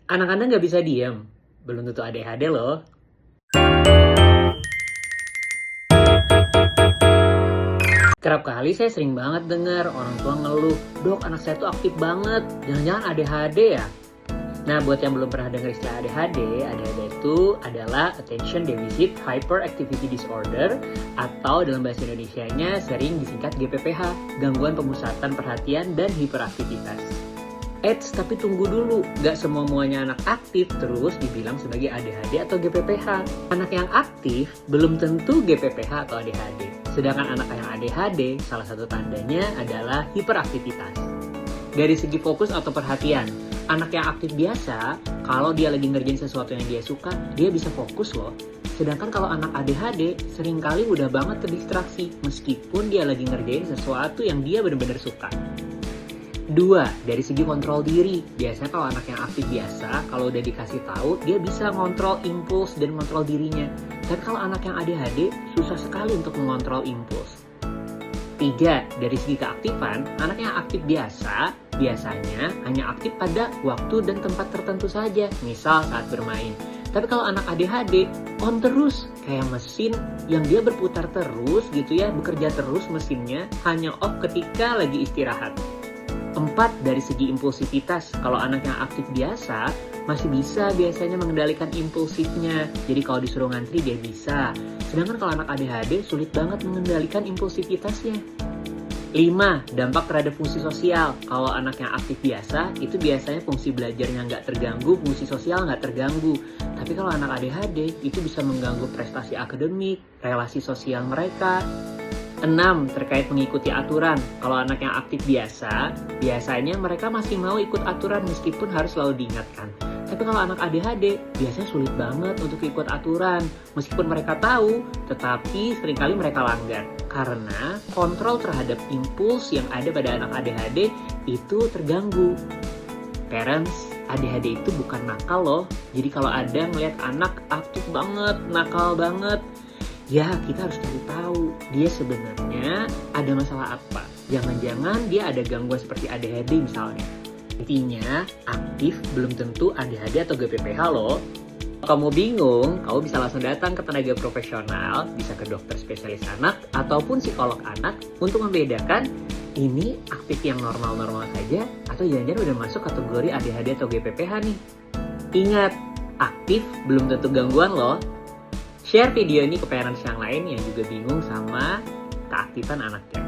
Anak-anak nggak bisa diem, belum tentu ADHD loh. Kerap kali saya sering banget dengar orang tua ngeluh, "Dok, anak saya tuh aktif banget, jangan-jangan ADHD ya?" Nah, buat yang belum pernah dengar istilah ADHD itu adalah Attention Deficit Hyperactivity Disorder atau dalam bahasa Indonesianya sering disingkat GPPH, gangguan pemusatan perhatian dan hiperaktivitas. Tapi tunggu dulu, gak semua-muanya anak aktif terus dibilang sebagai ADHD atau GPPH. Anak yang aktif belum tentu GPPH atau ADHD. Sedangkan anak yang ADHD, salah satu tandanya adalah hiperaktivitas. Dari segi fokus atau perhatian, anak yang aktif biasa, kalau dia lagi ngerjain sesuatu yang dia suka, dia bisa fokus loh. Sedangkan kalau anak ADHD, seringkali mudah banget terdistraksi, meskipun dia lagi ngerjain sesuatu yang dia benar-benar suka. 2, dari segi kontrol diri. Biasanya kalau anak yang aktif biasa, kalau udah dikasih tahu, dia bisa ngontrol impuls dan ngontrol dirinya. Dan kalau anak yang ADHD, susah sekali untuk mengontrol impuls. 3, dari segi keaktifan, anak yang aktif biasa, biasanya hanya aktif pada waktu dan tempat tertentu saja, misal saat bermain. Tapi kalau anak ADHD, on terus, kayak mesin yang dia berputar terus gitu ya, bekerja terus mesinnya, hanya off ketika lagi istirahat. 4, dari segi impulsivitas, kalau anak yang aktif biasa masih bisa biasanya mengendalikan impulsifnya. Jadi kalau disuruh ngantri dia bisa. Sedangkan kalau anak ADHD sulit banget mengendalikan impulsivitasnya. 5, dampak terhadap fungsi sosial. Kalau anak yang aktif biasa, itu biasanya fungsi belajarnya nggak terganggu, fungsi sosial nggak terganggu. Tapi kalau anak ADHD, itu bisa mengganggu prestasi akademik, relasi sosial mereka. 6, terkait mengikuti aturan. Kalau anak yang aktif biasa, biasanya mereka masih mau ikut aturan meskipun harus selalu diingatkan. Tapi kalau anak ADHD, biasanya sulit banget untuk ikut aturan. Meskipun mereka tahu, tetapi seringkali mereka langgar. Karena kontrol terhadap impuls yang ada pada anak ADHD itu terganggu. Parents, ADHD itu bukan nakal loh. Jadi kalau ada ngeliat anak aktif banget, nakal banget, ya, kita harus cari tahu dia sebenarnya ada masalah apa. Jangan-jangan dia ada gangguan seperti ADHD misalnya. Intinya, aktif belum tentu ADHD atau GPPH loh. Kalau kamu bingung, kamu bisa langsung datang ke tenaga profesional, bisa ke dokter spesialis anak ataupun psikolog anak untuk membedakan ini aktif yang normal-normal saja atau jangan-jangan udah masuk kategori ADHD atau GPPH nih. Ingat, aktif belum tentu gangguan loh. Share video ini ke parents yang lain yang juga bingung sama keaktifan anaknya.